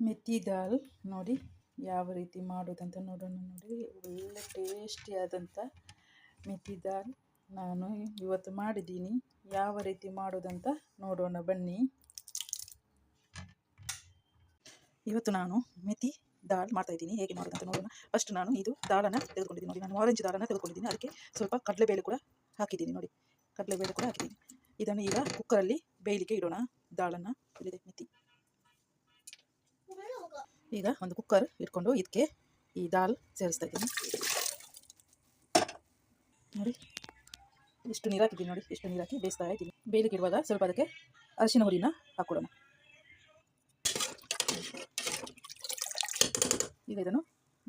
ಮೆಥಿ ದಾಲ್ ನೋಡಿ ಯಾವ ರೀತಿ ಮಾಡೋದಂತ ನೋಡೋಣ. ನೋಡಿ ಒಳ್ಳೆ ಟೇಸ್ಟಿಯಾದಂಥ ಮೆಥಿ ದಾಲ್ ನಾನು ಇವತ್ತು ಮಾಡಿದ್ದೀನಿ. ಯಾವ ರೀತಿ ಮಾಡೋದಂತ ನೋಡೋಣ ಬನ್ನಿ. ಇವತ್ತು ನಾನು ಮೆಥಿ ದಾಲ್ ಮಾಡ್ತಾಯಿದ್ದೀನಿ. ಹೇಗೆ ಮಾಡೋದಂತ ನೋಡೋಣ. ಫಸ್ಟ್ ನಾನು ಇದು ದಾಲನ್ನು ತೆಗೆದುಕೊಂಡಿದ್ದೀನಿ. ನೋಡಿ ನಾನು ಆರೆಂಜ್ ದಾಲನ್ನು ತೆಗೆದುಕೊಂಡಿದ್ದೀನಿ. ಅದಕ್ಕೆ ಸ್ವಲ್ಪ ಕಡಲೆಬೇಳೆ ಕೂಡ ಹಾಕಿದ್ದೀನಿ. ನೋಡಿ ಕಡಲೆಬೇಳೆ ಕೂಡ ಹಾಕಿದ್ದೀನಿ. ಇದನ್ನು ಈಗ ಕುಕ್ಕರಲ್ಲಿ ಬೇಯಲಿಕ್ಕೆ ಇಡೋಣ. ದಾಲನ್ನು ಇಲ್ಲಿದೆ ಮೆಥಿ. ಈಗ ಒಂದು ಕುಕ್ಕರ್ ಇಟ್ಕೊಂಡು ಇದಕ್ಕೆ ಈ ದಾಲ್ ಸೇರಿಸ್ತಾ ಇದ್ದೀನಿ. ನೋಡಿ ಇಷ್ಟು ನೀರು ಹಾಕಿದ್ದೀನಿ. ನೋಡಿ ಇಷ್ಟು ನೀರು ಹಾಕಿ ಬೇಯಿಸ್ತಾ ಇದ್ದೀನಿ. ಬೇಯಲಿಕ್ಕೆ ಇರುವಾಗ ಸ್ವಲ್ಪ ಅದಕ್ಕೆ ಅರಿಶಿನ ಹುಡಿನ ಹಾಕ್ಕೊಡೋಣ. ಈಗ ಇದನ್ನು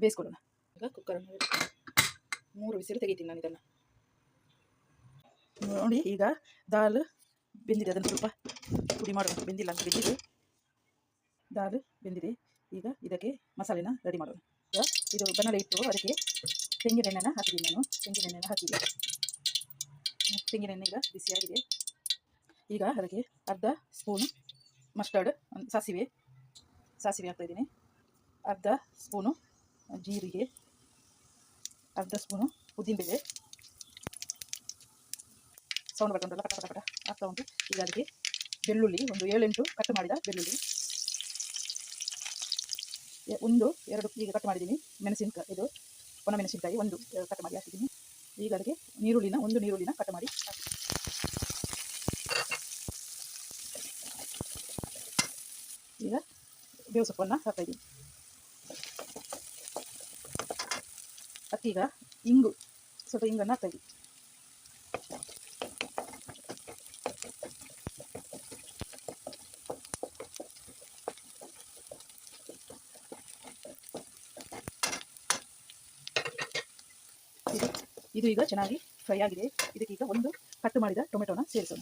ಬೇಯಿಸ್ಕೊಡೋಣ. ಈಗ ಕುಕ್ಕರನ್ನು 3 ವಿಸಿಲ್ ತೆಗಿತೀನಿ ನಾನು ಇದನ್ನು. ನೋಡಿ ಈಗ ದಾಲ್ ಬೆಂದಿದೆ. ಅದನ್ನು ಸ್ವಲ್ಪ ಪುಡಿ ಮಾಡೋಣ. ಬೆಂದಿಲ್ಲ ಅಂತ ಬೆಂದಿದೆ. ದಾಲ್ ಬೆಂದಿದೆ. ಈಗ ಇದಕ್ಕೆ ಮಸಾಲೆನ ರೆಡಿ ಮಾಡೋಣ. ಈಗ ಇದು ಬನ್ನಲೆ ಇಟ್ಟು ಅದಕ್ಕೆ ತೆಂಗಿನ ಎಣ್ಣೆನ ಹಾಕಿದ್ದೀನಿ ನಾನು. ತೆಂಗಿನ ಎಣ್ಣೆನ ಹಾಕಿದೆ. ತೆಂಗಿನ ಎಣ್ಣೆ ಈಗ ಬಿಸಿಯಾಗಿದೆ. ಈಗ ಅದಕ್ಕೆ ಅರ್ಧ ಸ್ಪೂನು ಮಸ್ಟರ್ಡ್ ಸಾಸಿವೆ ಹಾಕ್ತಾಯಿದ್ದೀನಿ. ಅರ್ಧ ಸ್ಪೂನು ಜೀರಿಗೆ, ಅರ್ಧ ಸ್ಪೂನು ಉದ್ದಿನಬೇಳೆ ಸೌಂಡ್ ಬರ್ತುಂಟಲ್ಲ ಪಟ ಪಟ ಪಟ ಆಗ್ತಾ ಉಂಟು. ಈಗ ಅದಕ್ಕೆ ಬೆಳ್ಳುಳ್ಳಿ ಒಂದು 7-8 ಕಟ್ ಮಾಡಿದ ಬೆಳ್ಳುಳ್ಳಿ, 1-2 ಈಗ ಕಟ್ ಮಾಡಿದ್ದೀನಿ. ಮೆಣಸಿನಕಾಯಿ, ಇದು ಒಣ ಮೆಣಸಿನಕಾಯಿ 1 ಕಟ್ ಮಾಡಿ ಹಾಕಿದ್ದೀನಿ. ಈಗ ಅದಕ್ಕೆ ನೀರುಳ್ಳಿನ 1 ನೀರುಳ್ಳಿನ ಕಟ್ ಮಾಡಿ ಹಾಕಿ. ಈಗ ಬೇವು ಸೊಪ್ಪನ್ನು ಹಾಕ್ತಾಯಿದ್ದೀನಿ. ಅದಕ್ಕೆ ಈಗ ಸ್ವಲ್ಪ ಇಂಗನ್ನು ಹಾಕ್ತಾಯಿದ್ದೀನಿ. ಇದು ಈಗ ಚೆನ್ನಾಗಿ ಫ್ರೈ ಆಗಿದೆ. ಇದಕ್ಕೀಗ 1 ಕಟ್ ಮಾಡಿದ ಟೊಮೆಟೊನ ಸೇರಿಸೋಣ.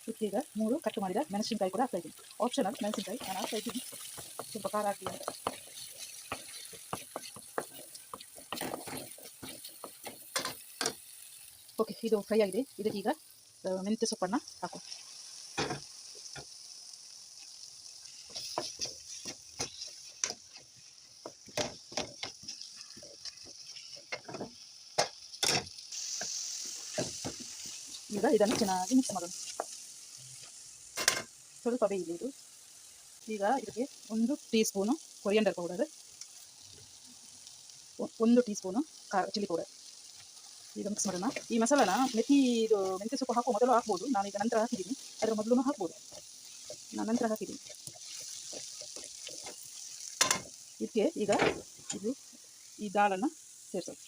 ಇದಕ್ಕೀಗ 3 ಕಟ್ ಮಾಡಿದ ಮೆಣಸಿನಕಾಯಿ ಕೂಡ ಹಾಕ್ತಾಯಿದ್ದೀನಿ. ಆಪ್ಷನಲ್ ಮೆಣಸಿನಕಾಯಿ ನಾನು ಹಾಕ್ತಾಯಿದ್ದೀನಿ, ಸ್ವಲ್ಪ ಖಾರ ಹಾಕ್ತೀನಿ ಅಂತ. ಓಕೆ, ಇದು ಫ್ರೈ ಆಗಿದೆ. ಇದಕ್ಕೀಗ ಮೆಂತ್ಯ ಸೊಪ್ಪನ್ನು ಹಾಕು. ಈಗ ಇದನ್ನು ಚೆನ್ನಾಗಿ ಮಿಕ್ಸ್ ಮಾಡೋಣ. ಸ್ವಲ್ಪ ಬೇಯಲಿ ಇದು. ಈಗ ಇದಕ್ಕೆ 1 tea spoon coriander powder, 1 tea spoon chilli powder. ಈಗ ಮಿಕ್ಸ್ ಮಾಡೋಣ. ಈ ಮಸಾಲಾನ ಮೆಂತ್ಯ ಸೊಪ್ಪು ಹಾಕುವ ಮೊದಲು ಹಾಕ್ಬೋದು. ನಾನೀಗ ನಂತರ ಹಾಕಿದ್ದೀನಿ. ಅದರ ಮೊದಲು ಹಾಕ್ಬೋದು. ನಾನು ನಂತರ ಹಾಕಿದ್ದೀನಿ. ಇದಕ್ಕೆ ಈಗ ಈ ದಾಲನ್ನು ಸೇರಿಸೋದು.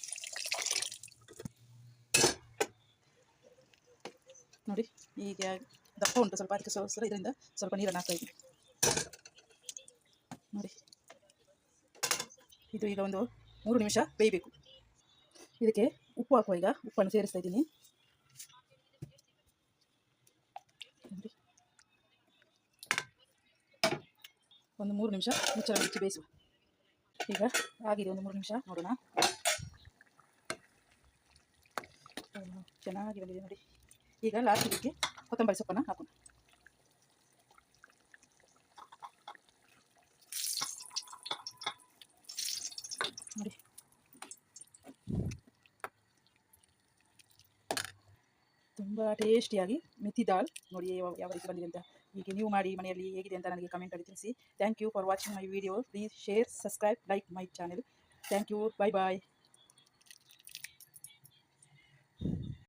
ನೋಡಿ ಈಗ ದಪ್ಪ ಉಂಟು ಸ್ವಲ್ಪ, ಅದಕ್ಕೆ ಇದರಿಂದ ಸ್ವಲ್ಪ ನೀರನ್ನು ಹಾಕ್ತಾಯಿದ್ದೀನಿ. ನೋಡಿ ಇದು ಈಗ ಒಂದು 3 ನಿಮಿಷ ಬೇಯಬೇಕು. ಇದಕ್ಕೆ ಉಪ್ಪು ಹಾಕುವ. ಈಗ ಉಪ್ಪನ್ನು ಸೇರಿಸ್ತಾ ಇದ್ದೀನಿ. ಒಂದು 3 ನಿಮಿಷ ಮುಚ್ಚಳ ಮುಚ್ಚಿ ಬೇಯಿಸುವ. ಈಗ ಆಗಿದೆ ಒಂದು 3 ನಿಮಿಷ ನೋಡೋಣ. ಚೆನ್ನಾಗಿ ಬಂದಿದೆ ನೋಡಿ. ಈಗ ಲಾಸ್ಟ್ ಇದಕ್ಕೆ ಕೊತ್ತಂಬರಿ ಸೊಪ್ಪನ್ನು ಹಾಕೋಣ. ನೋಡಿ ತುಂಬ ಟೇಸ್ಟಿಯಾಗಿ ಮೆಥಿ ದಾಲ್ ನೋಡಿ ಯಾವ ರೀತಿ ಬಂದಿದೆ ಅಂತ. ಹೀಗೆ ನೀವು ಮಾಡಿ ಮನೆಯಲ್ಲಿ ಹೇಗಿದೆ ಅಂತ ನನಗೆ ಕಮೆಂಟಲ್ಲಿ ತಿಳಿಸಿ. Thank you for watching my video. Please share, subscribe, like my channel. Thank you. Bye bye.